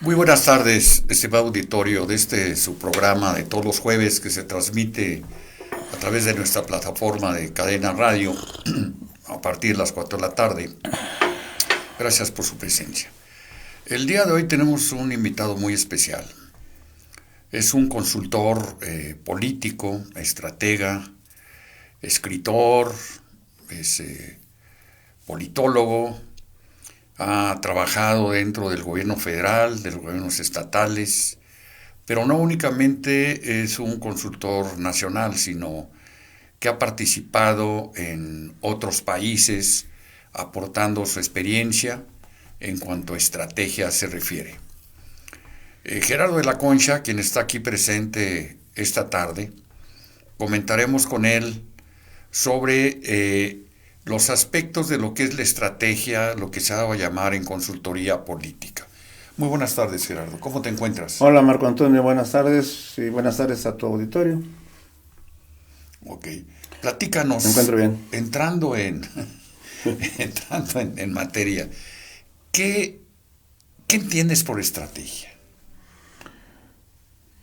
Muy buenas tardes, estimado auditorio de su programa de todos los jueves que se transmite a través de nuestra plataforma de Cadena Radio a partir de las 4 de la tarde. Gracias por su presencia. El día de hoy tenemos un invitado muy especial. Es un consultor político, estratega, escritor, es politólogo. Ha trabajado dentro del gobierno federal, de los gobiernos estatales, pero no únicamente es un consultor nacional, sino que ha participado en otros países aportando su experiencia en cuanto a estrategia se refiere. Gerardo de la Concha, quien está aquí presente esta tarde, comentaremos con él sobre los aspectos de lo que es la estrategia, lo que se ha dado a llamar en consultoría política. Muy buenas tardes, Gerardo. ¿Cómo te encuentras? Hola, Marco Antonio. Buenas tardes y buenas tardes a tu auditorio. Ok. Platícanos. Me encuentro bien. Entrando en materia, ¿qué entiendes por estrategia?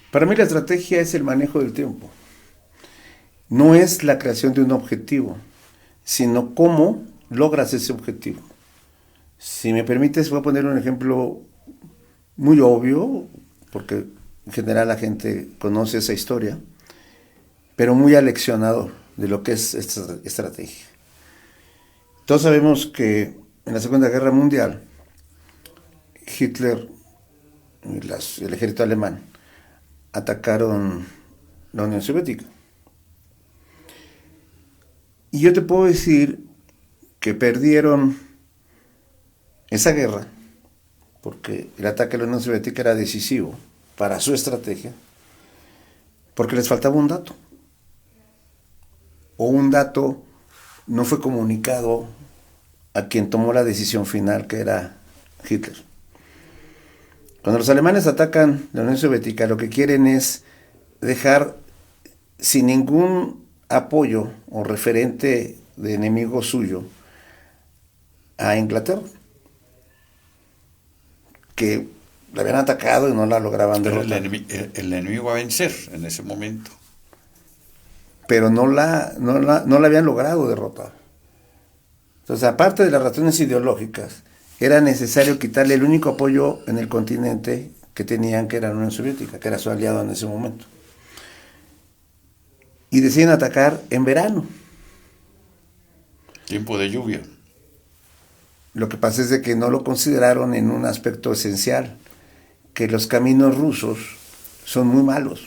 Para mí la estrategia es el manejo del tiempo. No es la creación de un objetivo, sino cómo logras ese objetivo. Si me permites, voy a poner un ejemplo muy obvio, porque en general la gente conoce esa historia, pero muy aleccionador de lo que es esta estrategia. Todos sabemos que en la Segunda Guerra Mundial, Hitler y el ejército alemán atacaron la Unión Soviética. Y yo te puedo decir que perdieron esa guerra porque el ataque a la Unión Soviética era decisivo para su estrategia, porque les faltaba un dato. O un dato no fue comunicado a quien tomó la decisión final, que era Hitler. Cuando los alemanes atacan la Unión Soviética, lo que quieren es dejar sin ningún apoyo o referente de enemigo suyo a Inglaterra, que la habían atacado y no la lograban derrotar. El enemigo a vencer en ese momento. Pero no la habían logrado derrotar. Entonces, aparte de las razones ideológicas, era necesario quitarle el único apoyo en el continente que tenían, que era la Unión Soviética, que era su aliado en ese momento. Y deciden atacar en verano. Tiempo de lluvia. Lo que pasa es de que no lo consideraron en un aspecto esencial, que los caminos rusos son muy malos,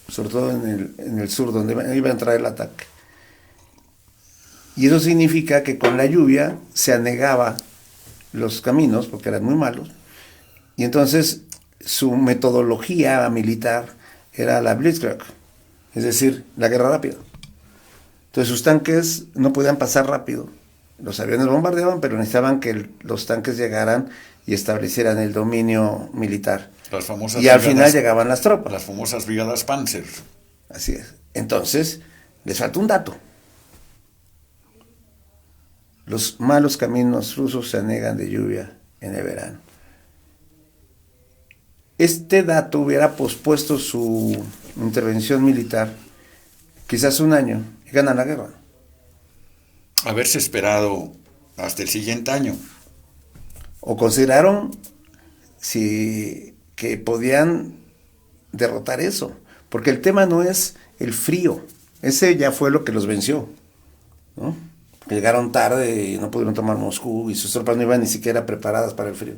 sobre todo en el sur, donde iba a entrar el ataque. Y eso significa que con la lluvia se anegaba los caminos, porque eran muy malos, y entonces su metodología militar era la Blitzkrieg, es decir, la guerra rápida. Entonces sus tanques no podían pasar rápido. Los aviones bombardeaban, pero necesitaban que los tanques llegaran y establecieran el dominio militar. Las famosas y al final llegaban las tropas. Las famosas brigadas Panzer. Así es. Entonces, les falta un dato. Los malos caminos rusos se anegan de lluvia en el verano. Este dato hubiera pospuesto su intervención militar quizás un año y ganan la guerra. Haberse esperado hasta el siguiente año. O consideraron que podían derrotar eso, porque el tema no es el frío, ese ya fue lo que los venció, ¿no? Llegaron tarde y no pudieron tomar Moscú y sus tropas no iban ni siquiera preparadas para el frío,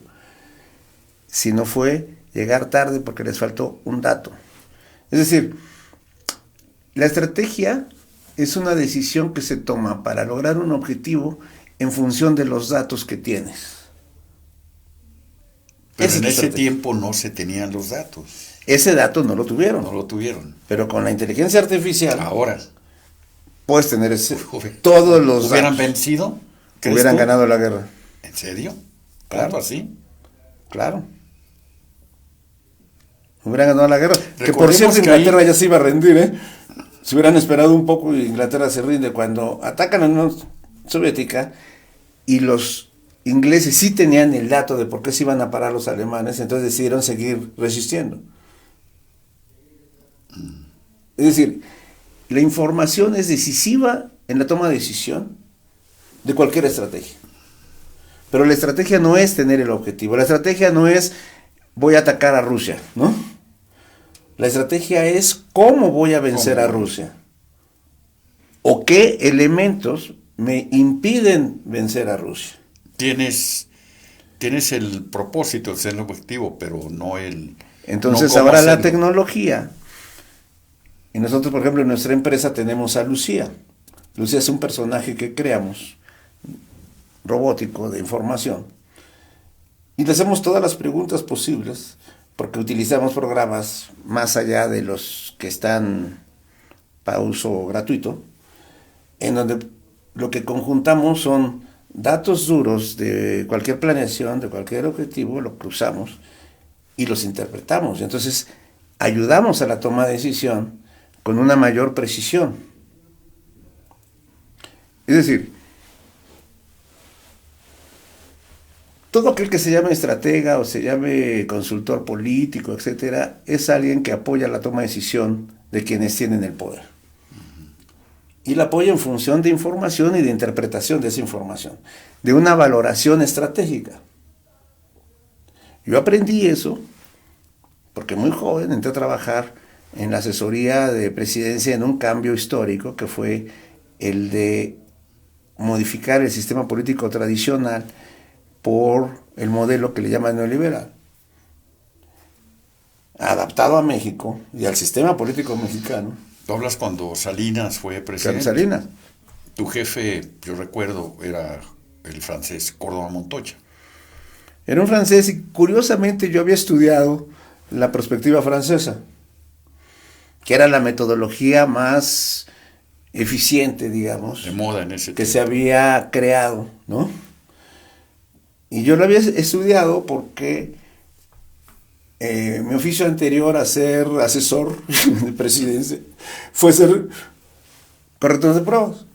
sino fue llegar tarde porque les faltó un dato. Es decir, la estrategia es una decisión que se toma para lograr un objetivo en función de los datos que tienes. Pero en ese tiempo no se tenían los datos. Ese dato no lo tuvieron. No lo tuvieron. Pero con la inteligencia artificial ahora puedes tener todos los datos. ¿Hubieran vencido? Hubieran ganado la guerra. ¿En serio? Claro. ¿Así? Claro. Hubieran ganado la guerra. Que por cierto, Inglaterra ya se iba a rendir, ¿eh? Si hubieran esperado un poco, Inglaterra se rinde cuando atacan a la Unión Soviética y ingleses sí tenían el dato de por qué se iban a parar los alemanes, entonces decidieron seguir resistiendo. Es decir, la información es decisiva en la toma de decisión de cualquier estrategia. Pero la estrategia no es tener el objetivo, la estrategia no es voy a atacar a Rusia, ¿no? La estrategia es cómo voy a vencer a Rusia. O qué elementos me impiden vencer a Rusia. Tienes el propósito, el ser objetivo, pero no el... Entonces no ahora la hacerlo. tecnología, y nosotros por ejemplo en nuestra empresa tenemos a Lucía. Lucía es un personaje que creamos, robótico, de información, y le hacemos todas las preguntas posibles, porque utilizamos programas más allá de los que están para uso gratuito, en donde lo que conjuntamos son datos duros de cualquier planeación, de cualquier objetivo, lo cruzamos y los interpretamos. Entonces ayudamos a la toma de decisión con una mayor precisión. Es decir, todo aquel que se llame estratega o se llame consultor político, etcétera, es alguien que apoya la toma de decisión de quienes tienen el poder. Y la apoya en función de información y de interpretación de esa información, de una valoración estratégica. Yo aprendí eso porque muy joven entré a trabajar en la asesoría de presidencia en un cambio histórico que fue el de modificar el sistema político tradicional por el modelo que le llaman neoliberal, adaptado a México y al sistema político mexicano. Tú hablas cuando Salinas fue presidente. Carlos Salinas. Tu jefe, yo recuerdo, era el francés Córdoba Montoya. Era un francés y curiosamente yo había estudiado la perspectiva francesa, que era la metodología más eficiente, digamos, De moda en ese que tiempo. se había creado, ¿no? Y yo lo había estudiado porque mi oficio anterior a ser asesor de presidencia fue ser corrector de pruebas.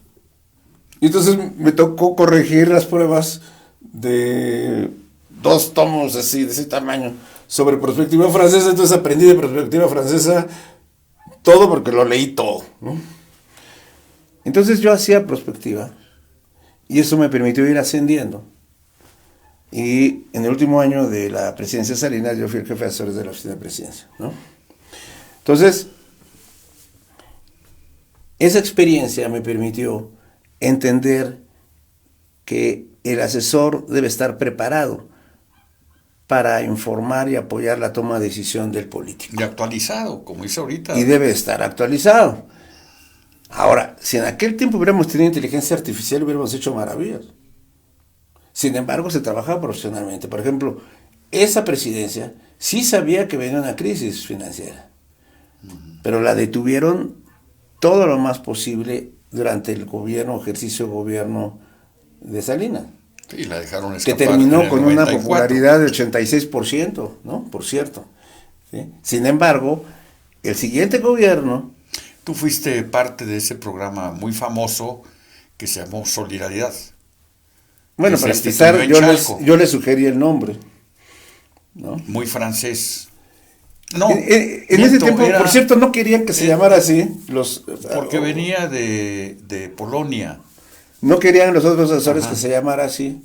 Y entonces me tocó corregir las pruebas de 2 tomos así, de ese tamaño, sobre perspectiva francesa. Entonces aprendí de perspectiva francesa todo porque lo leí todo, ¿no? Entonces yo hacía perspectiva y eso me permitió ir ascendiendo. Y en el último año de la presidencia de Salinas yo fui el jefe de asesores de la oficina de presidencia, ¿no? Entonces, esa experiencia me permitió entender que el asesor debe estar preparado para informar y apoyar la toma de decisión del político. Y actualizado, como dice ahorita. Y debe estar actualizado. Ahora, si en aquel tiempo hubiéramos tenido inteligencia artificial, hubiéramos hecho maravillas. Sin embargo, se trabajaba profesionalmente. Por ejemplo, esa presidencia sí sabía que venía una crisis financiera, pero la detuvieron todo lo más posible durante el ejercicio de gobierno de Salinas. Sí, la dejaron Que escapar terminó en el con una 94. popularidad del 86%, ¿no? Por cierto. ¿Sí? Sin embargo, el siguiente gobierno... Tú fuiste parte de ese programa muy famoso que se llamó Solidaridad. Bueno, Que para se empezar, instituyó en Chalco. yo les sugerí el nombre, ¿no? Muy francés. No, En ese miento, tiempo, era- por cierto, no querían que se llamara así. porque venía de Polonia. No querían los otros asesores Ajá. que se llamara así,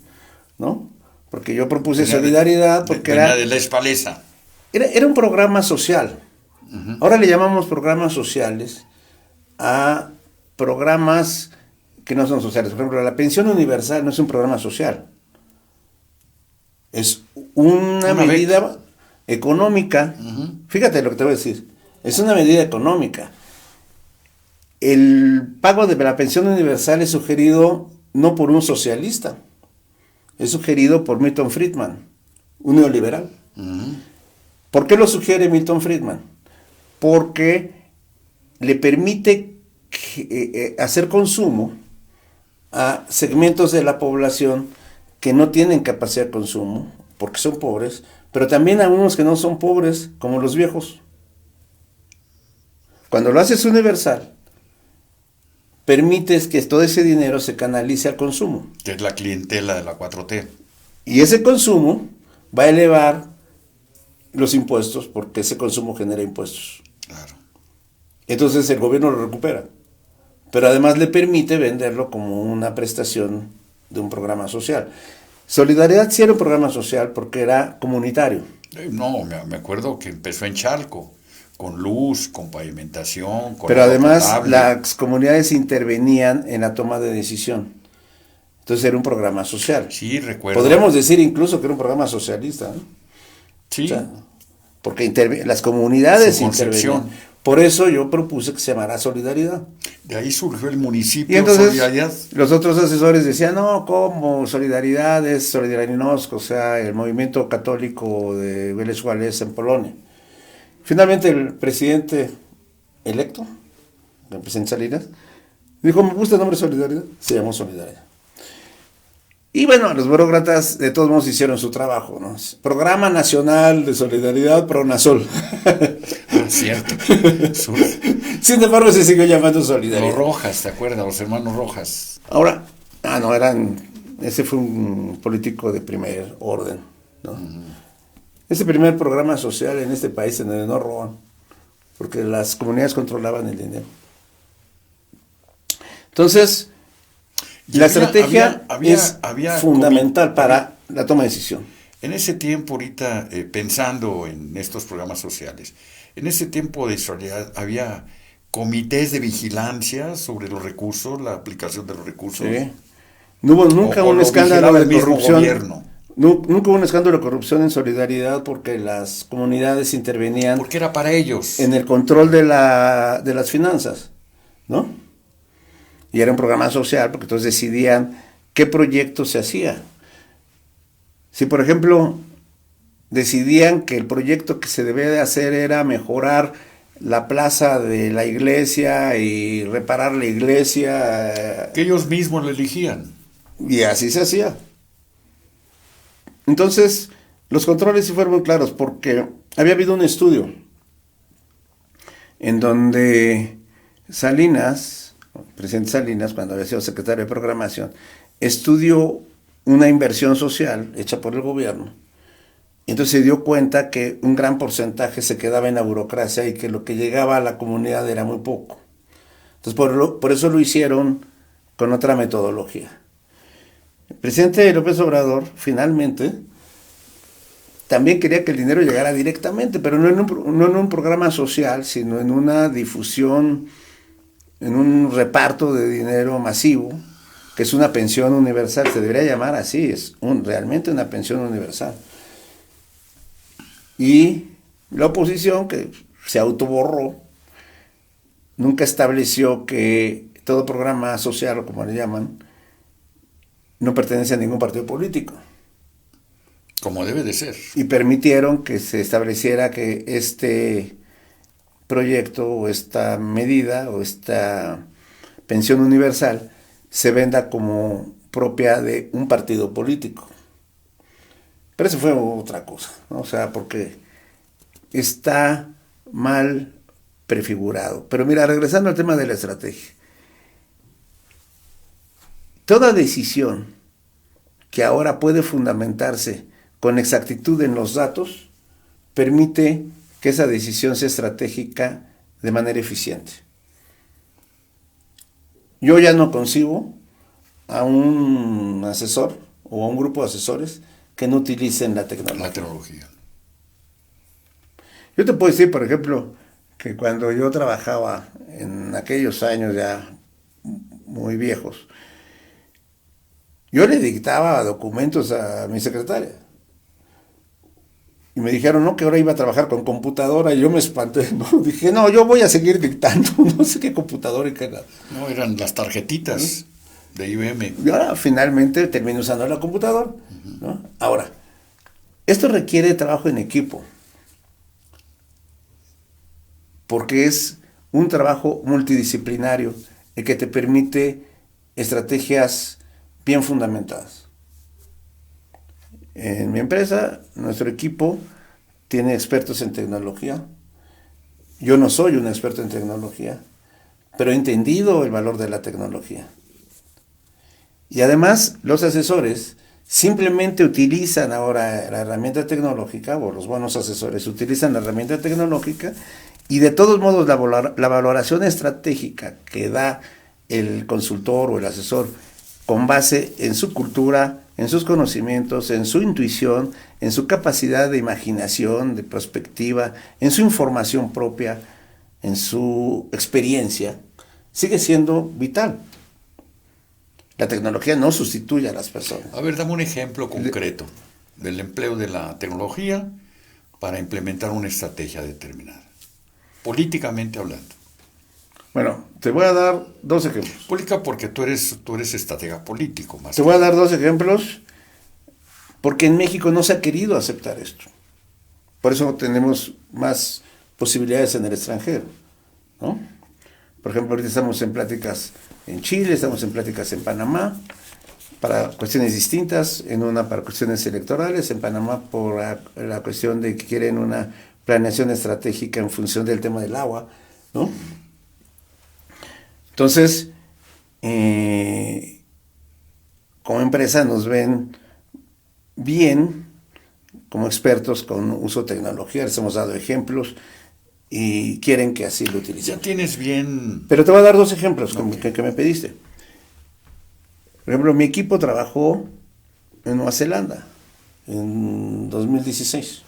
¿no? Porque yo propuse Venía de- solidaridad, porque venía de La Espaleza. era un programa social. Ahora le llamamos programas sociales a programas que no son sociales. Por ejemplo, la pensión universal no es un programa social. Es una medida económica. Fíjate lo que te voy a decir. Es una medida económica. El pago de la pensión universal es sugerido no por un socialista, es sugerido por Milton Friedman, un neoliberal. ¿Por qué lo sugiere Milton Friedman? Porque le permite hacer consumo a segmentos de la población que no tienen capacidad de consumo, porque son pobres, pero también a unos que no son pobres, como los viejos. Cuando lo haces universal, permites que todo ese dinero se canalice al consumo. Que es la clientela de la 4T. Y ese consumo va a elevar los impuestos porque ese consumo genera impuestos. Claro. Entonces el gobierno lo recupera. Pero además le permite venderlo como una prestación de un programa social. Solidaridad sí era un programa social porque era comunitario. No, me acuerdo que empezó en Chalco, con luz, con pavimentación, con Pero agua además potable. las comunidades intervenían en la toma de decisión. Entonces era un programa social. Sí, recuerdo. Podríamos decir incluso que era un programa socialista, ¿no? Sí, O sea, porque las comunidades Su concepción. intervenían. Por eso yo propuse que se llamara Solidaridad. de ahí surgió el Y municipio entonces Solidaridad. los otros asesores decían, no, ¿cómo? Solidaridad es Solidarność, o sea, el movimiento católico de Vélez Juárez en Polonia. Finalmente el presidente electo, el presidente Salinas, dijo, me gusta el nombre Solidaridad, se llamó Solidaridad. Y bueno, los burócratas de todos modos hicieron su trabajo, ¿no? Programa Nacional de Solidaridad Pronasol. Cierto. Sin embargo, se siguió llamando Los Solidaridad. Rojas, ¿te acuerdas? Los hermanos Rojas. Ahora, ese fue un político de primer orden, ¿no? Ese primer programa social en este país en el no roban, porque las comunidades controlaban el dinero. Entonces, la estrategia es fundamental para la toma de decisión. En ese tiempo, ahorita, pensando en estos programas sociales, en ese tiempo de solidaridad había comités de vigilancia sobre los recursos, la aplicación de los recursos. Sí. No hubo nunca un escándalo de corrupción. Nunca hubo un escándalo de corrupción en Solidaridad porque las comunidades intervenían. Porque era para ellos. En el control de las finanzas, ¿no? Y era un programa social porque entonces decidían qué proyecto se hacía. Si, por ejemplo, decidían que el proyecto que se debía de hacer era mejorar la plaza de la iglesia y reparar la iglesia. Que ellos mismos lo eligían. Y así se hacía. Entonces, los controles sí fueron muy claros porque había habido un estudio en donde Salinas, el presidente Salinas, cuando había sido secretario de Programación, estudió una inversión social hecha por el gobierno. Y entonces se dio cuenta que un gran porcentaje se quedaba en la burocracia y que lo que llegaba a la comunidad era muy poco. Entonces por eso lo hicieron con otra metodología. El presidente López Obrador finalmente también quería que el dinero llegara directamente, pero no en un programa social, sino en una difusión, en un reparto de dinero masivo, que es una pensión universal, se debería llamar así, es realmente una pensión universal. Y la oposición, que se autoborró, nunca estableció que todo programa social, o como le llaman, no pertenece a ningún partido político. Como debe de ser. Y permitieron que se estableciera que este proyecto, o esta medida, o esta pensión universal, se venda como propia de un partido político. Pero eso fue otra cosa, ¿no? O sea, porque está mal prefigurado. Pero mira, regresando al tema de la estrategia. Toda decisión que ahora puede fundamentarse con exactitud en los datos, permite que esa decisión sea estratégica de manera eficiente. Yo ya no concibo a un asesor o a un grupo de asesores que no utilicen la tecnología. La tecnología. Yo te puedo decir, por ejemplo, que cuando yo trabajaba en aquellos años ya muy viejos, yo le dictaba documentos a mi secretaria. Y me dijeron, no, que ahora iba a trabajar con computadora, y yo me espanté, ¿no? Dije, no, yo voy a seguir dictando, no sé qué computadora y qué nada. No, eran las tarjetitas de IBM. Y ahora finalmente terminé usando la computadora, ¿no? Ahora, esto requiere trabajo en equipo, porque es un trabajo multidisciplinario el que te permite estrategias bien fundamentadas. En mi empresa, nuestro equipo tiene expertos en tecnología. Yo no soy un experto en tecnología, pero he entendido el valor de la tecnología. Y además, los asesores simplemente utilizan ahora la herramienta tecnológica, o los buenos asesores utilizan la herramienta tecnológica, y de todos modos la valoración estratégica que da el consultor o el asesor con base en su cultura, en sus conocimientos, en su intuición, en su capacidad de imaginación, de perspectiva, en su información propia, en su experiencia, sigue siendo vital. La tecnología no sustituye a las personas. A ver, dame un ejemplo concreto del empleo de la tecnología para implementar una estrategia determinada, políticamente hablando. Bueno, te voy a dar dos ejemplos. Política porque tú eres estratega político. Más Te voy a dar dos ejemplos porque en México no se ha querido aceptar esto. Por eso tenemos más posibilidades en el extranjero, ¿no? Por ejemplo, ahorita estamos en pláticas en Chile, estamos en pláticas en Panamá, para cuestiones distintas, en una para cuestiones electorales, en Panamá por la cuestión de que quieren una planeación estratégica en función del tema del agua, ¿no? Entonces, como empresa nos ven bien, como expertos con uso de tecnología, les hemos dado ejemplos y quieren que así lo utilicemos. Ya tienes bien... Pero te voy a dar dos ejemplos que me pediste. Por ejemplo, mi equipo trabajó en Nueva Zelanda en 2016.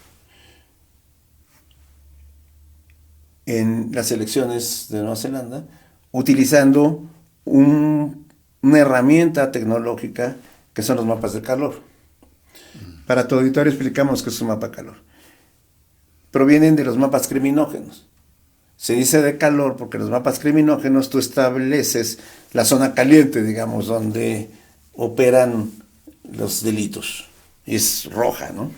En las elecciones de Nueva Zelanda, utilizando una herramienta tecnológica que son los mapas de calor. Para tu auditorio explicamos qué es un mapa de calor. Provienen de los mapas criminógenos. Se dice de calor porque los mapas criminógenos tú estableces la zona caliente, digamos, donde operan los delitos. Y es roja, ¿no?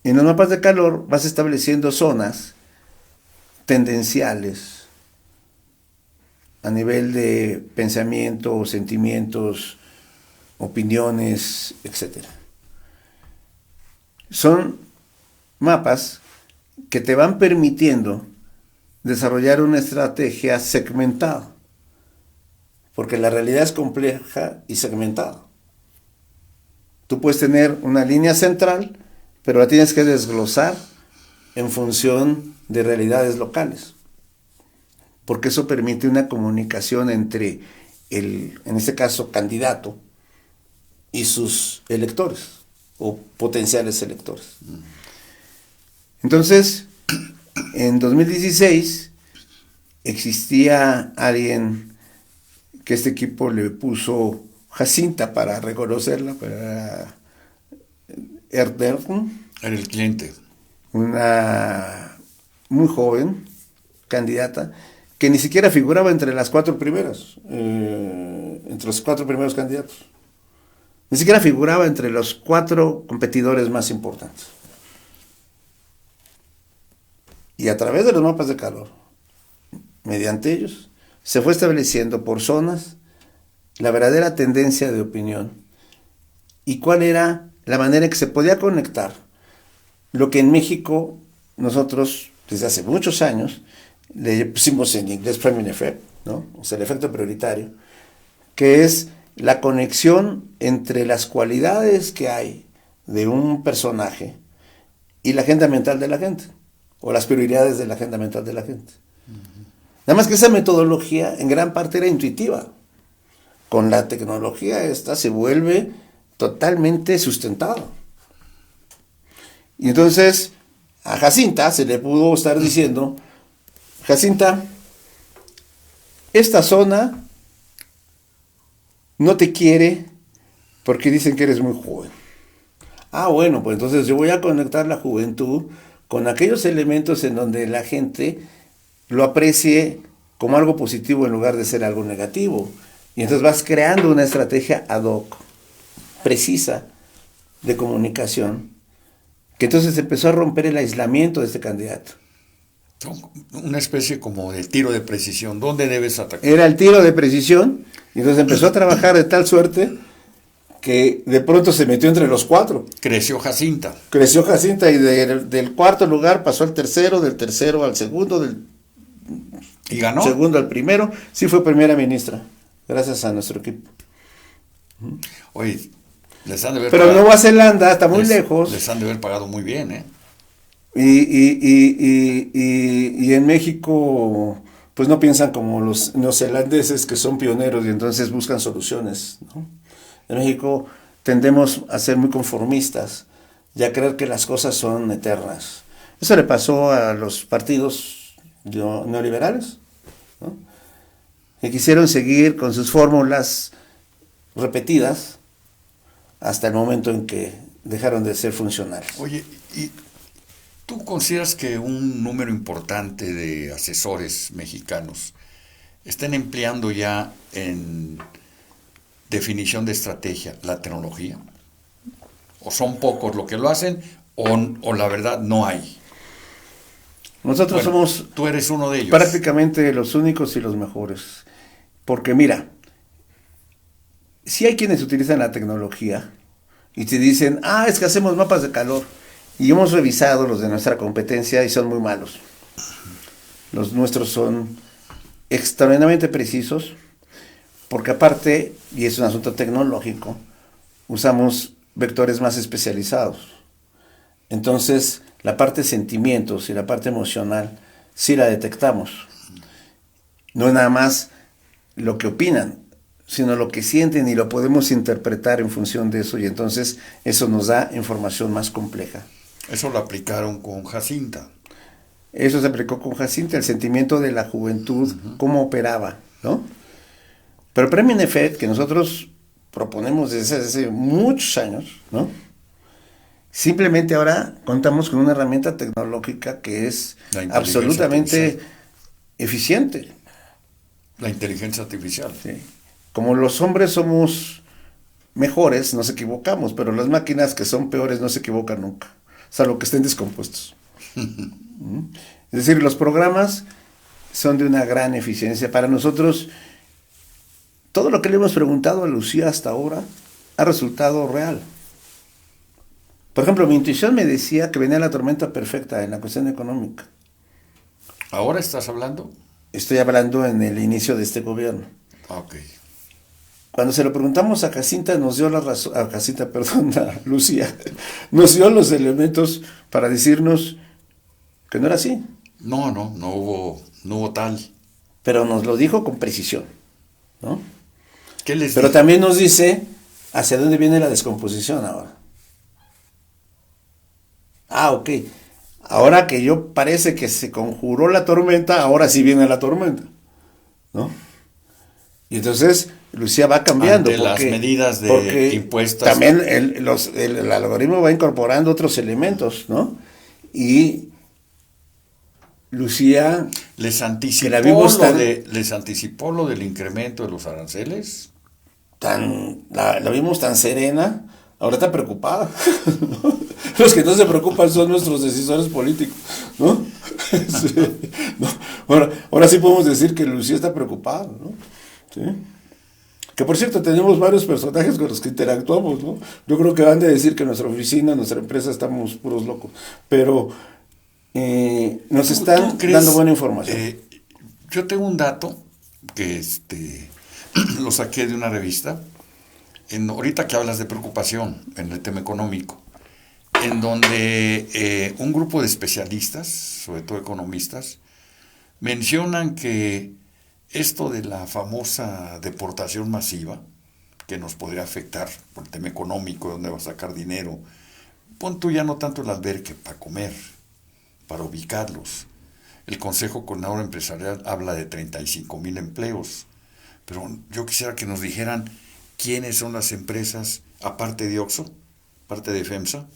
En los mapas de calor vas estableciendo zonas tendenciales a nivel de pensamiento, sentimientos, opiniones, etc. Son mapas que te van permitiendo desarrollar una estrategia segmentada, porque la realidad es compleja y segmentada. Tú puedes tener una línea central, pero la tienes que desglosar en función de realidades locales, porque eso permite una comunicación entre en este caso, candidato y sus electores o potenciales electores. Entonces, en 2016 existía alguien que este equipo le puso Jacinta para reconocerla, para Erdern. Era el cliente. Una muy joven candidata que ni siquiera figuraba entre las cuatro primeras, entre los cuatro primeros candidatos. Ni siquiera figuraba entre los cuatro competidores más importantes. Y a través de los mapas de calor, mediante ellos, se fue estableciendo por zonas la verdadera tendencia de opinión y cuál era la manera en que se podía conectar lo que en México nosotros, desde hace muchos años, le pusimos en inglés priming effect, ¿no? O sea, el efecto prioritario, que es la conexión entre las cualidades que hay de un personaje y la agenda mental de la gente, o las prioridades de la agenda mental de la gente. Nada más que esa metodología en gran parte era intuitiva. Con la tecnología esta se vuelve totalmente sustentada. Y entonces a Jacinta se le pudo estar diciendo: Jacinta, esta zona no te quiere porque dicen que eres muy joven. Ah, bueno, pues entonces yo voy a conectar la juventud con aquellos elementos en donde la gente lo aprecie como algo positivo en lugar de ser algo negativo. Y entonces vas creando una estrategia ad hoc, precisa, de comunicación, que entonces empezó a romper el aislamiento de este candidato. Una especie como de tiro de precisión. ¿Dónde debes atacar? Era el tiro de precisión, y entonces empezó a trabajar de tal suerte que de pronto se metió entre los cuatro. Creció Jacinta. Creció Jacinta y del cuarto lugar pasó al tercero, del tercero al segundo, del ¿Y ganó? segundo al primero. Sí, fue primera ministra, gracias a nuestro equipo. Oye, les han de haber Pero pagado, Nueva Zelanda está muy lejos. les han de haber pagado muy bien, ¿eh? Y en México, pues no piensan como los neozelandeses que son pioneros y entonces buscan soluciones, ¿no? En México tendemos a ser muy conformistas y a creer que las cosas son eternas. Eso le pasó a los partidos neoliberales, ¿no? Que quisieron seguir con sus fórmulas repetidas hasta el momento en que dejaron de ser funcionales. Oye, ¿y tú consideras que un número importante de asesores mexicanos estén empleando ya en definición de estrategia la tecnología? ¿O son pocos los que lo hacen o la verdad no hay? Nosotros Bueno, somos tú eres uno de ellos. prácticamente los únicos y los mejores. Porque mira, si hay quienes utilizan la tecnología y te dicen, es que hacemos mapas de calor. Y hemos revisado los de nuestra competencia y son muy malos. Los nuestros son extraordinariamente precisos, porque aparte, y es un asunto tecnológico, usamos vectores más especializados. Entonces, la parte de sentimientos y la parte emocional sí la detectamos. No es nada más lo que opinan, sino lo que sienten y lo podemos interpretar en función de eso y entonces eso nos da información más compleja. Eso lo aplicaron con Jacinta. Eso se aplicó con Jacinta, el sentimiento de la juventud, cómo operaba, ¿no? Pero el premio NEFET, que nosotros proponemos desde hace muchos años, ¿no? Simplemente ahora contamos con una herramienta tecnológica que es absolutamente eficiente. La inteligencia artificial. Sí. Como los hombres somos mejores, nos equivocamos, pero las máquinas que son peores no se equivocan nunca, salvo que estén descompuestos. Es decir, los programas son de una gran eficiencia. Para nosotros, todo lo que le hemos preguntado a Lucía hasta ahora ha resultado real. Por ejemplo, mi intuición me decía que venía la tormenta perfecta en la cuestión económica. ¿Ahora estás hablando? Estoy hablando en el inicio de este gobierno. Ok. Cuando se lo preguntamos a Jacinta, nos dio la razón, a Lucía, nos dio los elementos para decirnos que no era así. No hubo tal. Pero nos lo dijo con precisión, ¿no? ¿Qué les Pero dijo? también nos dice hacia dónde viene la descomposición ahora. Ok. Ahora que yo parece que se conjuró la tormenta, ahora sí viene la tormenta, ¿no? Y entonces Lucía va cambiando. Ante las medidas de impuestas. También el algoritmo va incorporando otros elementos, ¿no? Y Lucía, ¿Les que anticipó, la vimos ¿les anticipó lo del incremento de los aranceles? la vimos tan serena, ahora está preocupada, ¿no? Los que no se preocupan son nuestros decisores políticos, ¿no? Sí, ¿no? Ahora sí podemos decir que Lucía está preocupada, ¿no? ¿Sí? Que por cierto tenemos varios personajes con los que interactuamos, ¿no? Yo creo que van de decir que nuestra oficina, nuestra empresa estamos puros locos, pero nos están dando buena información. Yo tengo un dato que lo saqué de una revista, ahorita que hablas de preocupación en el tema económico, en donde un grupo de especialistas, sobre todo economistas, mencionan que esto de la famosa deportación masiva, que nos podría afectar por el tema económico, de dónde va a sacar dinero, pon tú ya no tanto el albergue para comer, para ubicarlos. El Consejo Coordinador Empresarial habla de 35,000 empleos, pero yo quisiera que nos dijeran quiénes son las empresas, aparte de Oxxo, aparte de FEMSA,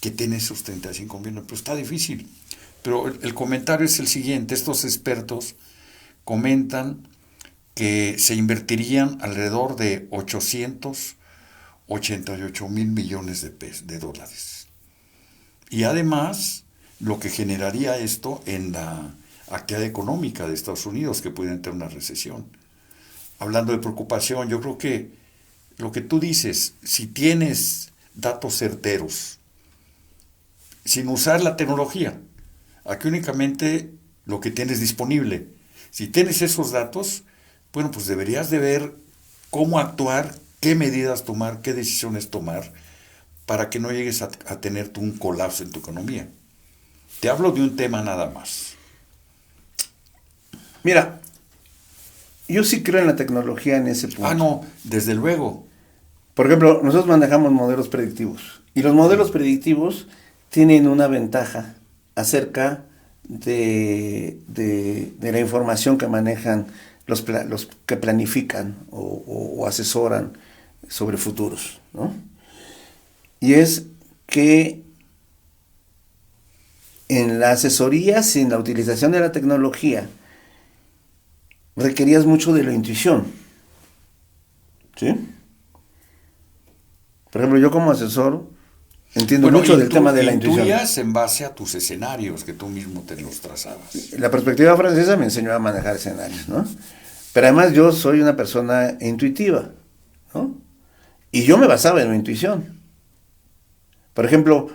que tienen esos 35,000 empleos. Está difícil, pero el comentario es el siguiente: estos expertos comentan que se invertirían alrededor de 888,000 millones de dólares. Y además, lo que generaría esto en la actividad económica de Estados Unidos, que puede entrar en una recesión. Hablando de preocupación, yo creo que lo que tú dices, si tienes datos certeros, sin usar la tecnología, aquí únicamente lo que tienes disponible, si tienes esos datos, bueno, pues deberías de ver cómo actuar, qué medidas tomar, qué decisiones tomar para que no llegues a tener tú un colapso en tu economía. Te hablo de un tema nada más. Mira, yo sí creo en la tecnología en ese punto. Ah, no, desde luego. Por ejemplo, nosotros manejamos modelos predictivos y los modelos predictivos tienen una ventaja acerca de la información que manejan los que planifican o asesoran sobre futuros, ¿no? Y es que en la asesoría, sin la utilización de la tecnología, requerías mucho de la intuición, ¿sí? Por ejemplo, yo como asesor entiendo mucho del tema de la intuición. Intuyas en base a tus escenarios que tú mismo te los trazabas. La perspectiva francesa me enseñó a manejar escenarios, ¿no? Pero además yo soy una persona intuitiva, ¿no? Y yo me basaba en mi intuición. Por ejemplo,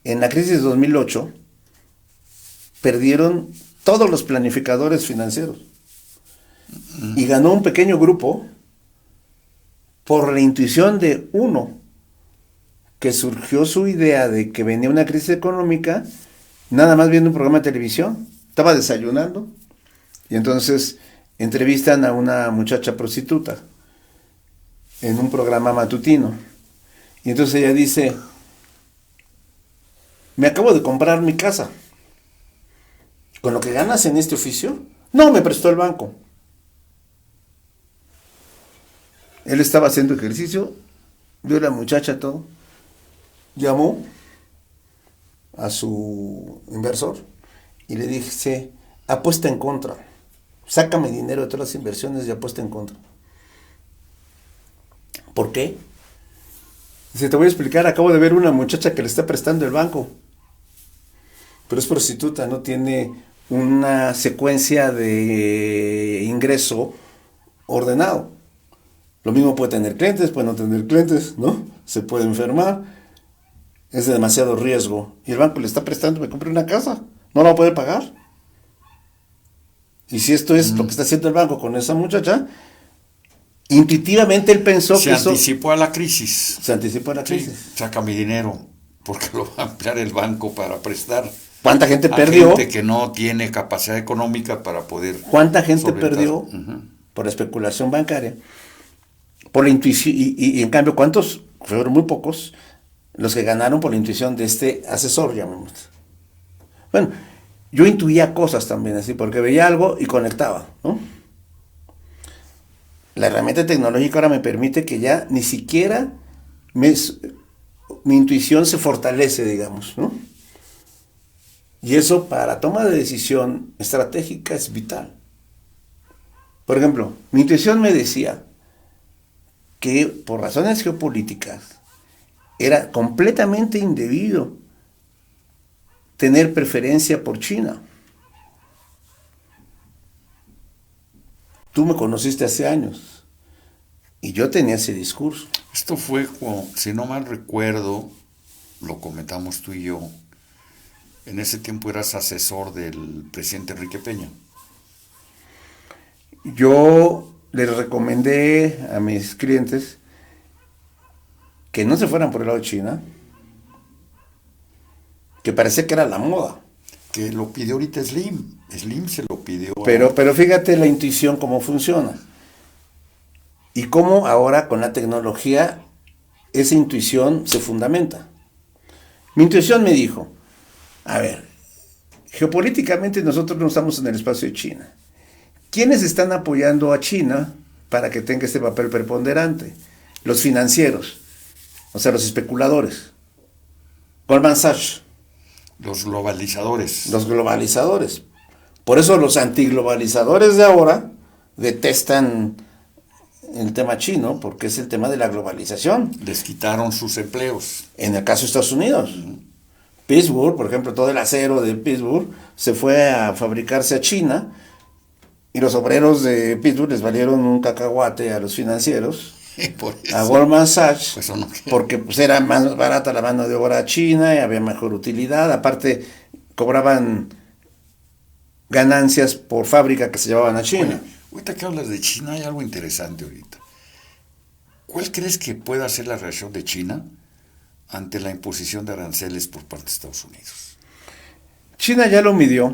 en la crisis de 2008, perdieron todos los planificadores financieros. Y ganó un pequeño grupo por la intuición de uno, que surgió su idea de que venía una crisis económica, nada más viendo un programa de televisión. Estaba desayunando y entonces entrevistan a una muchacha prostituta en un programa matutino. Y entonces ella dice, me acabo de comprar mi casa. ¿Con lo que ganas en este oficio? No, me prestó el banco. Él estaba haciendo ejercicio, vio a la muchacha todo, llamó a su inversor y le dice, apuesta en contra, sácame dinero de todas las inversiones y apuesta en contra. ¿Por qué? Dice, te voy a explicar, acabo de ver una muchacha que le está prestando el banco, pero es prostituta, no tiene una secuencia de ingreso ordenado. Lo mismo puede tener clientes, puede no tener clientes, ¿no? Se puede enfermar, es de demasiado riesgo. Y el banco le está prestando, me compré una casa, no la va a poder pagar. Y si esto es lo que está haciendo el banco con esa muchacha, intuitivamente él pensó que se anticipó a la crisis. Se anticipó a la crisis. Sí, saca mi dinero, porque lo va a emplear el banco para prestar. ¿Cuánta gente perdió? Gente que no tiene capacidad económica para poder. ¿Cuánta gente perdió por especulación bancaria? Por la intuición, y en cambio, ¿cuántos? Fueron muy pocos los que ganaron por la intuición de este asesor, llamemos. Bueno, yo intuía cosas también así, porque veía algo y conectaba, ¿no? La herramienta tecnológica ahora me permite que ya ni siquiera mi intuición se fortalece, digamos, ¿no? Y eso para toma de decisión estratégica es vital. Por ejemplo, mi intuición me decía que por razones geopolíticas era completamente indebido tener preferencia por China. Tú me conociste hace años y yo tenía ese discurso. Esto fue, si no mal recuerdo, lo comentamos tú y yo, en ese tiempo eras asesor del presidente Enrique Peña. Yo les recomendé a mis clientes que no se fueran por el lado de China, que parecía que era la moda. Que lo pidió ahorita Slim. Slim se lo pidió. Pero fíjate la intuición cómo funciona. Y cómo ahora con la tecnología esa intuición se fundamenta. Mi intuición me dijo, a ver, geopolíticamente nosotros no estamos en el espacio de China. ¿Quiénes están apoyando a China para que tenga este papel preponderante? Los financieros, o sea, los especuladores. Goldman Sachs. Los globalizadores. Los globalizadores. Por eso los antiglobalizadores de ahora detestan el tema chino, porque es el tema de la globalización. Les quitaron sus empleos. En el caso de Estados Unidos. Pittsburgh, por ejemplo, todo el acero de Pittsburgh se fue a fabricarse a China y los obreros de Pittsburgh les valieron un cacahuate a los financieros, a Goldman Sachs, pues no, porque pues, era más barata la mano de obra china y había mejor utilidad. Aparte, cobraban ganancias por fábrica que se llevaban a China. Oye, ahorita que hablas de China hay algo interesante ahorita. ¿Cuál crees que pueda ser la reacción de China ante la imposición de aranceles por parte de Estados Unidos? China ya lo midió,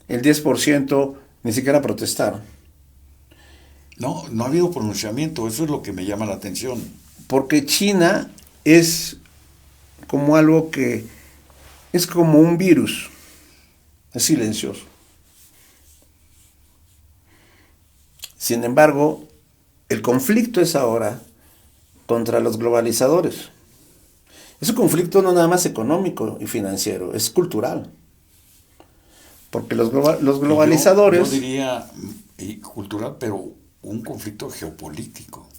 el 10% ni siquiera protestaron. No, no ha habido pronunciamiento, eso es lo que me llama la atención. Porque China es como algo que es como un virus, es silencioso. Sin embargo, el conflicto es ahora contra los globalizadores. Es un conflicto no nada más económico y financiero, es cultural. Porque los globalizadores... Yo diría cultural, pero un conflicto geopolítico.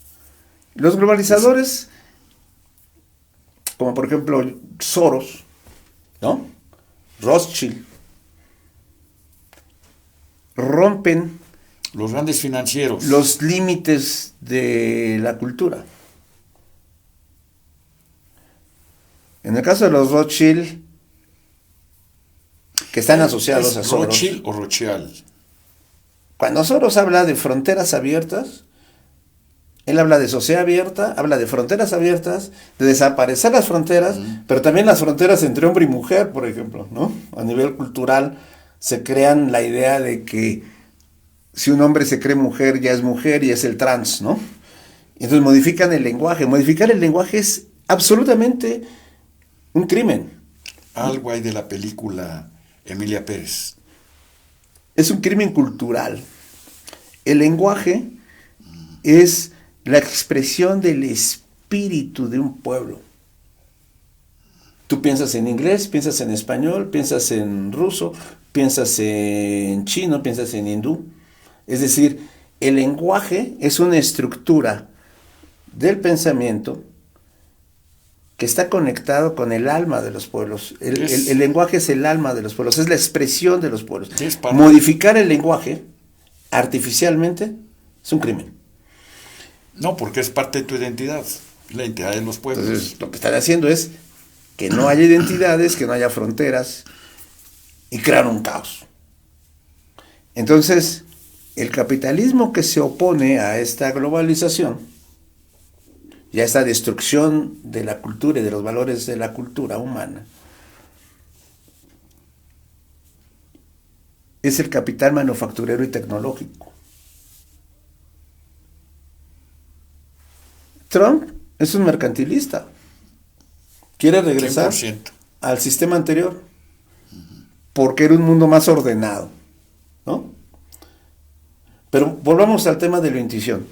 Los globalizadores, como por ejemplo Soros, ¿no? Rothschild, rompen Los grandes financieros. los límites de la cultura. En el caso de los Rothschild, que están asociados a Soros. ¿Rothschild o Rothschild? Cuando Soros habla de fronteras abiertas, él habla de sociedad abierta, habla de fronteras abiertas, de desaparecer las fronteras, pero también las fronteras entre hombre y mujer, por ejemplo, ¿no? A nivel cultural se crean la idea de que si un hombre se cree mujer, ya es mujer y es el trans, ¿no? Y entonces modifican el lenguaje. Modificar el lenguaje es absolutamente un crimen. Algo hay de la película Emilia Pérez. Es un crimen cultural. El lenguaje es la expresión del espíritu de un pueblo. Tú piensas en inglés, piensas en español, piensas en ruso, piensas en chino, piensas en hindú. Es decir, el lenguaje es una estructura del pensamiento que está conectado con el alma de los pueblos. El lenguaje es el alma de los pueblos, es la expresión de los pueblos. Modificar el lenguaje artificialmente es un crimen. No, porque es parte de tu identidad, la identidad de los pueblos. Entonces, lo que están haciendo es que no haya identidades, que no haya fronteras y crear un caos. Entonces, el capitalismo que se opone a esta globalización y a esta destrucción de la cultura y de los valores de la cultura humana es el capital manufacturero y tecnológico. Trump es un mercantilista. Quiere regresar 100%. al sistema anterior porque era un mundo más ordenado, ¿no? Pero volvamos al tema de la intuición.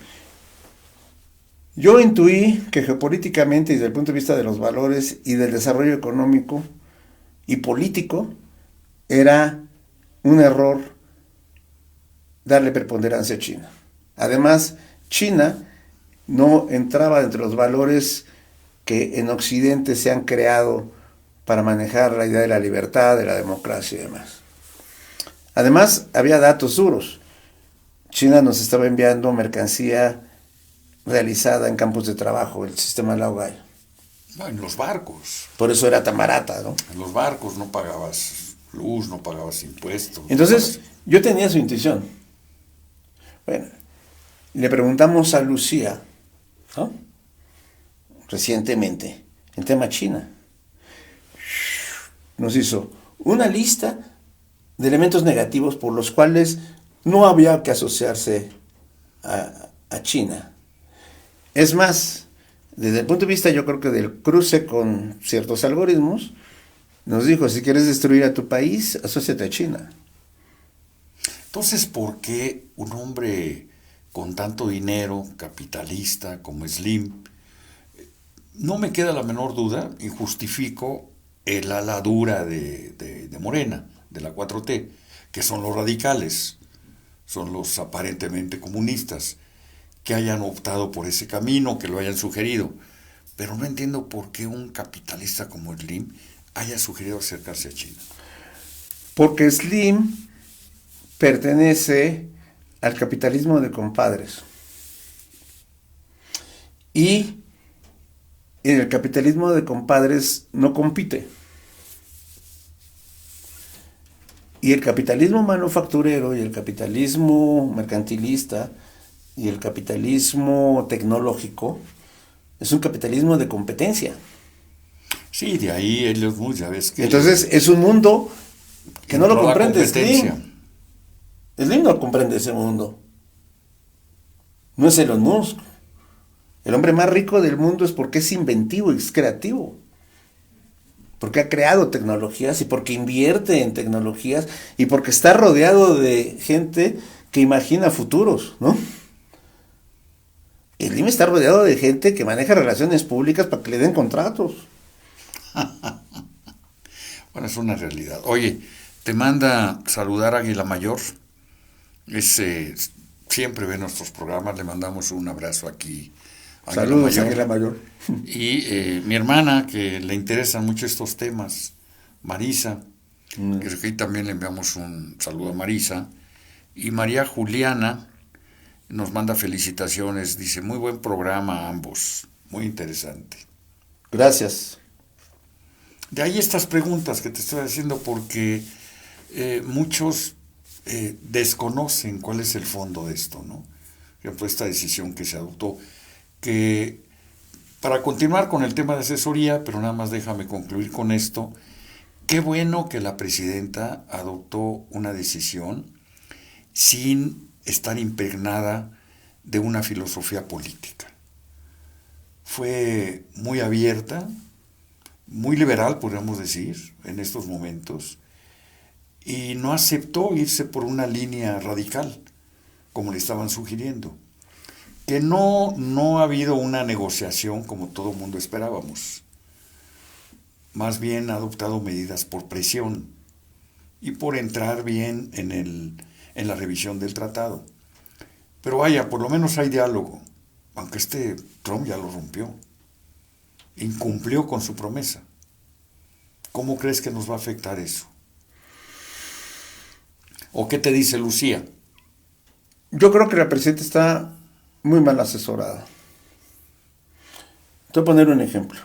Yo intuí que geopolíticamente y desde el punto de vista de los valores y del desarrollo económico y político era un error darle preponderancia a China. Además, China no entraba entre los valores que en Occidente se han creado para manejar la idea de la libertad, de la democracia y demás. Además, había datos duros. China nos estaba enviando mercancía realizada en campos de trabajo, el sistema Laogai. No, en los barcos. Por eso era tan barata, ¿no? En los barcos no pagabas luz, no pagabas impuestos. Entonces, yo tenía su intuición. Bueno, le preguntamos a Lucía, ¿no? Recientemente, el tema China. Nos hizo una lista de elementos negativos por los cuales no había que asociarse a China. Es más, desde el punto de vista yo creo que del cruce con ciertos algoritmos, nos dijo, si quieres destruir a tu país, asóciate a China. Entonces, ¿por qué un hombre con tanto dinero, capitalista como Slim, no me queda la menor duda y justifico el ala dura de Morena, de la 4T, que son los radicales, son los aparentemente comunistas, que hayan optado por ese camino, que lo hayan sugerido? Pero no entiendo por qué un capitalista como Slim haya sugerido acercarse a China. Porque Slim pertenece al capitalismo de compadres. Y en el capitalismo de compadres no compite. Y el capitalismo manufacturero y el capitalismo mercantilista y el capitalismo tecnológico es un capitalismo de competencia. Sí, de ahí Elliot Musk, ya ves que... Entonces es un mundo que no lo entró la comprende competencia. Slim. Slim no comprende ese mundo. No es Elon Musk. El hombre más rico del mundo es porque es inventivo y es creativo. Porque ha creado tecnologías y porque invierte en tecnologías y porque está rodeado de gente que imagina futuros, ¿no? Slim está rodeado de gente que maneja relaciones públicas para que le den contratos. Bueno, es una realidad. Oye, te manda saludar a Águila Mayor. Siempre ve nuestros programas, le mandamos un abrazo aquí a Águila Saludos, Mayor. Águila Mayor. Y mi hermana, que le interesan mucho estos temas, Marisa, que aquí también le enviamos un saludo a Marisa. Y María Juliana nos manda felicitaciones, dice, muy buen programa a ambos, muy interesante. Gracias. De ahí estas preguntas que te estoy haciendo porque muchos desconocen cuál es el fondo de esto, ¿no? Por ejemplo, esta decisión que se adoptó, que para continuar con el tema de asesoría, pero nada más déjame concluir con esto, qué bueno que la presidenta adoptó una decisión sin estar impregnada de una filosofía política. Fue muy abierta, muy liberal, podríamos decir, en estos momentos, y no aceptó irse por una línea radical, como le estaban sugiriendo. Que no ha habido una negociación como todo el mundo esperábamos. Más bien ha adoptado medidas por presión y por entrar bien en la revisión del tratado. Pero vaya, por lo menos hay diálogo, aunque Trump ya lo rompió. Incumplió con su promesa. ¿Cómo crees que nos va a afectar eso? ¿O qué te dice Lucía? Yo creo que la presidenta está muy mal asesorada. Te voy a poner un ejemplo.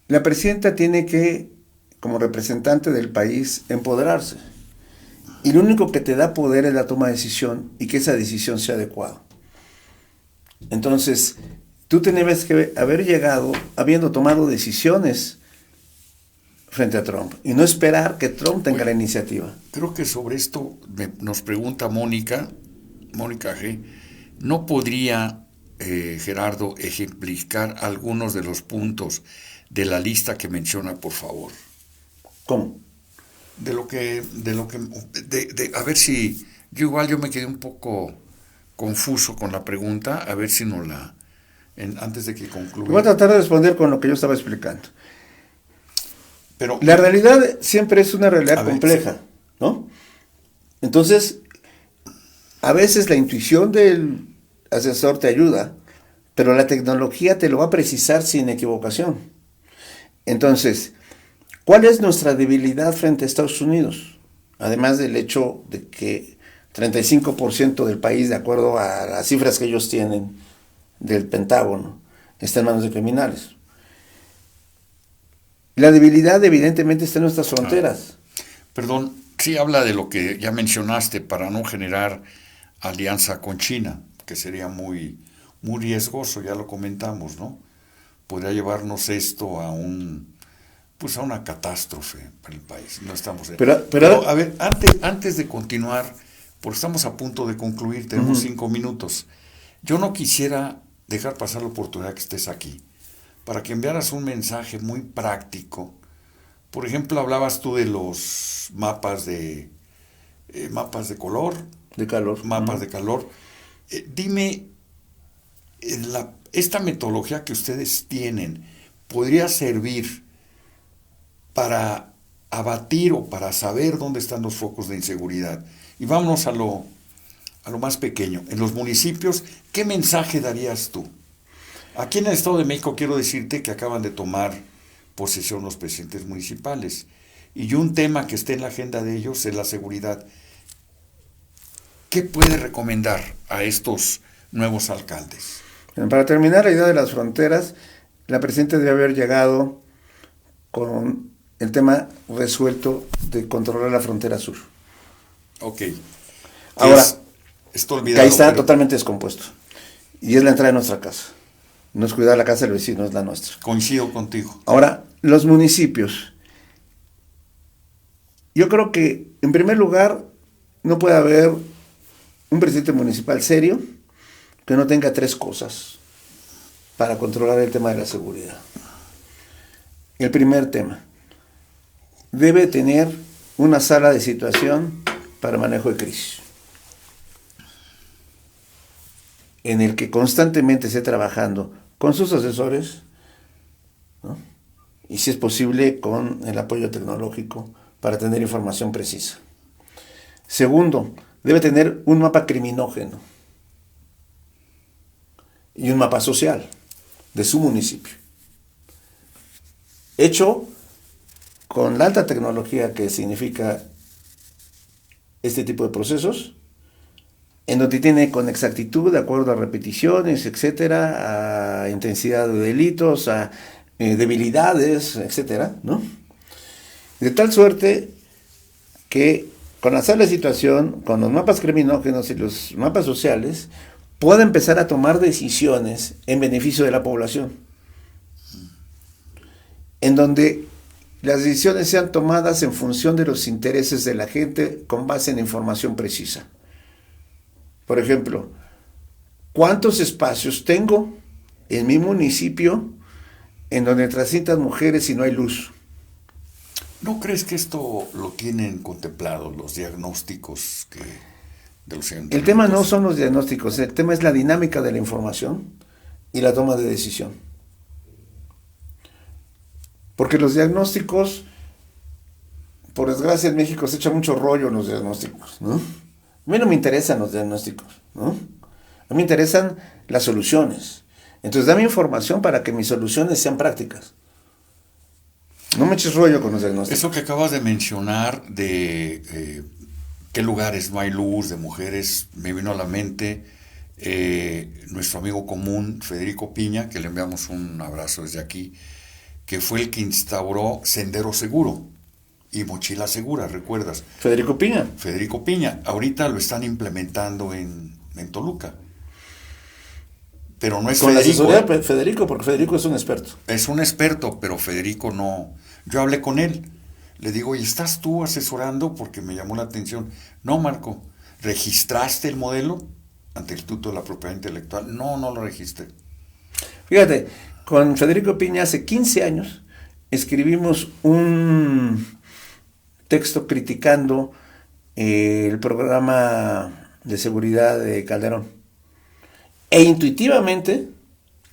La presidenta tiene que, como representante del país, empoderarse. Y lo único que te da poder es la toma de decisión y que esa decisión sea adecuada. Entonces, tú tenías que haber llegado habiendo tomado decisiones frente a Trump y no esperar que Trump tenga la iniciativa. Creo que sobre esto nos pregunta Mónica G. ¿No podría Gerardo ejemplificar algunos de los puntos de la lista que menciona, por favor? ¿Cómo? A ver si, yo me quedé un poco confuso con la pregunta, a ver si nos antes de que concluya. Voy a tratar de responder con lo que yo estaba explicando. Pero la realidad siempre es una realidad compleja, ¿no? Entonces, a veces la intuición del asesor te ayuda, pero la tecnología te lo va a precisar sin equivocación. Entonces, ¿cuál es nuestra debilidad frente a Estados Unidos? Además del hecho de que 35% del país, de acuerdo a las cifras que ellos tienen del Pentágono, está en manos de criminales. La debilidad evidentemente está en nuestras fronteras. Perdón, sí habla de lo que ya mencionaste para no generar alianza con China, que sería muy, muy riesgoso, ya lo comentamos, ¿no? Podría llevarnos esto a una catástrofe para el país. No estamos pero a ver, antes de continuar, porque estamos a punto de concluir, tenemos 5 minutos. Yo no quisiera dejar pasar la oportunidad que estés aquí, para que enviaras un mensaje muy práctico. Por ejemplo, hablabas tú de los mapas de color. De calor. Mapas de calor. Dime, esta metodología que ustedes tienen, ¿podría servir para abatir o para saber dónde están los focos de inseguridad? Y vámonos a lo más pequeño. En los municipios, ¿qué mensaje darías tú? Aquí en el Estado de México quiero decirte que acaban de tomar posesión los presidentes municipales. Y un tema que esté en la agenda de ellos es la seguridad. ¿Qué puede recomendar a estos nuevos alcaldes? Para terminar la idea de las fronteras, la presidenta debe haber llegado con el tema resuelto de controlar la frontera sur. Ok. Ahora, Está que olvidado. ahí está pero totalmente descompuesto. Y es la entrada de nuestra casa. No es cuidar la casa del vecino, es la nuestra. coincido contigo. Ahora, los municipios. Yo creo que, en primer lugar, no puede haber un presidente municipal serio que no tenga tres cosas para controlar el tema de la seguridad. El primer tema, debe tener una sala de situación para manejo de crisis, en el que constantemente esté trabajando con sus asesores, ¿no? Y si es posible con el apoyo tecnológico para tener información precisa. Segundo, debe tener un mapa criminógeno y un mapa social de su municipio, hecho con la alta tecnología que significa este tipo de procesos, en donde tiene con exactitud, de acuerdo a repeticiones, etcétera, a intensidad de delitos, a debilidades, etcétera, ¿no? De tal suerte que con la sala de situación, con los mapas criminógenos y los mapas sociales, pueda empezar a tomar decisiones en beneficio de la población, en donde las decisiones sean tomadas en función de los intereses de la gente con base en información precisa. Por ejemplo, ¿cuántos espacios tengo en mi municipio en donde transitan mujeres y no hay luz? ¿No crees que esto lo tienen contemplado los diagnósticos de los ayuntamientos? El tema no son los diagnósticos, el tema es la dinámica de la información y la toma de decisión. Porque los diagnósticos, por desgracia en México se echa mucho rollo en los diagnósticos, ¿no? A mí no me interesan los diagnósticos, ¿no? A mí me interesan las soluciones. Entonces dame información para que mis soluciones sean prácticas. No me eches rollo con los diagnósticos. Eso que acabas de mencionar de qué lugares no hay luz, de mujeres, me vino a la mente nuestro amigo común, Federico Piña, que le enviamos un abrazo desde aquí, que fue el que instauró Sendero Seguro y Mochila Segura, ¿recuerdas? Federico Piña. Federico Piña. Ahorita lo están implementando en Toluca. Pero no es con Federico. La asesoría de Federico, porque Federico es un experto. Es un experto, pero Federico no. Yo hablé con él. Le digo, ¿y estás tú asesorando? Porque me llamó la atención. No, Marco. ¿Registraste el modelo ante el Instituto de la Propiedad Intelectual? No, no lo registré. Fíjate, con Federico Piña hace 15 años escribimos un texto criticando el programa de seguridad de Calderón. E intuitivamente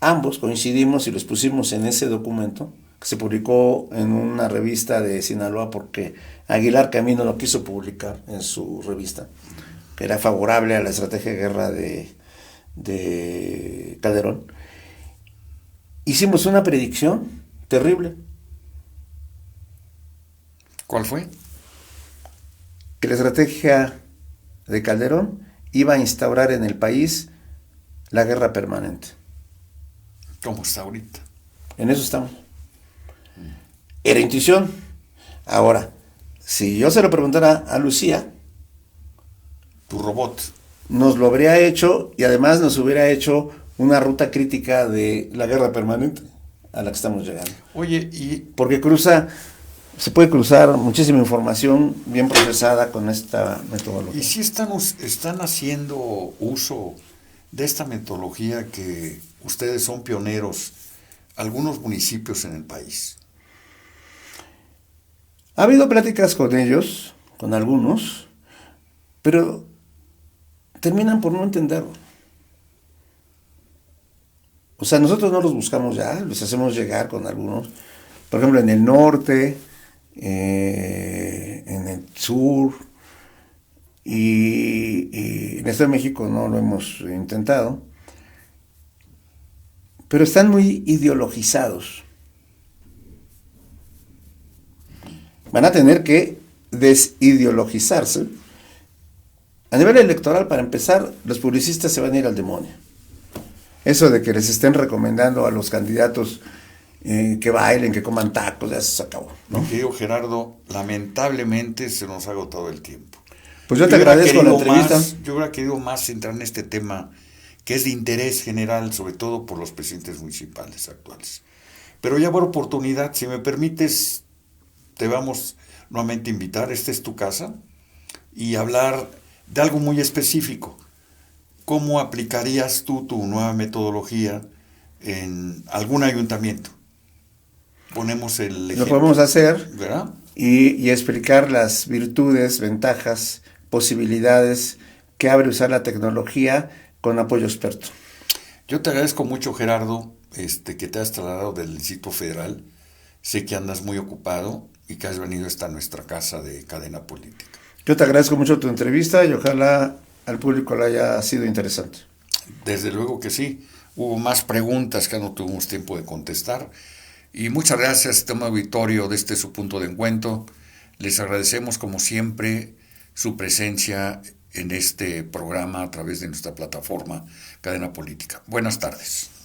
ambos coincidimos y los pusimos en ese documento que se publicó en una revista de Sinaloa porque Aguilar Camino lo quiso publicar en su revista, que era favorable a la estrategia de guerra de Calderón. Hicimos una predicción terrible. ¿Cuál fue? Que la estrategia de Calderón iba a instaurar en el país la guerra permanente. ¿Cómo está ahorita? En eso estamos. Era intuición. Ahora, si yo se lo preguntara a Lucía, Tu robot. nos lo habría hecho y además nos hubiera hecho una ruta crítica de la guerra permanente a la que estamos llegando. Oye, y Porque se puede cruzar muchísima información bien procesada con esta metodología. ¿y si están haciendo uso de esta metodología que ustedes son pioneros, algunos municipios en el país? Ha habido pláticas con ellos, con algunos, pero terminan por no entenderlo. O sea, nosotros no los buscamos ya, los hacemos llegar con algunos. Por ejemplo, en el norte, en el sur, y en el Estado de México no lo hemos intentado, pero están muy ideologizados. Van a tener que desideologizarse. A nivel electoral, para empezar, los publicistas se van a ir al demonio. Eso de que les estén recomendando a los candidatos que bailen, que coman tacos, ya se acabó, ¿no? Mi querido Gerardo, lamentablemente se nos ha agotado el tiempo. Pues yo te agradezco la entrevista. Yo hubiera querido más entrar en este tema que es de interés general, sobre todo por los presidentes municipales actuales. Pero ya por oportunidad, si me permites, te vamos nuevamente a invitar, esta es tu casa, y hablar de algo muy específico. ¿Cómo aplicarías tú tu nueva metodología en algún ayuntamiento? Ponemos el ejemplo. Lo podemos hacer, ¿verdad? y explicar las virtudes, ventajas, posibilidades que abre usar la tecnología con apoyo experto. Yo te agradezco mucho, Gerardo, que te has trasladado del Distrito Federal. Sé que andas muy ocupado y que has venido hasta nuestra casa de Cadena Política. Yo te agradezco mucho tu entrevista y ojalá al público le haya sido interesante. Desde luego que sí. Hubo más preguntas que no tuvimos tiempo de contestar. Y muchas gracias, estimado auditorio, de este su punto de encuentro. Les agradecemos, como siempre, su presencia en este programa a través de nuestra plataforma Cadena Política. Buenas tardes.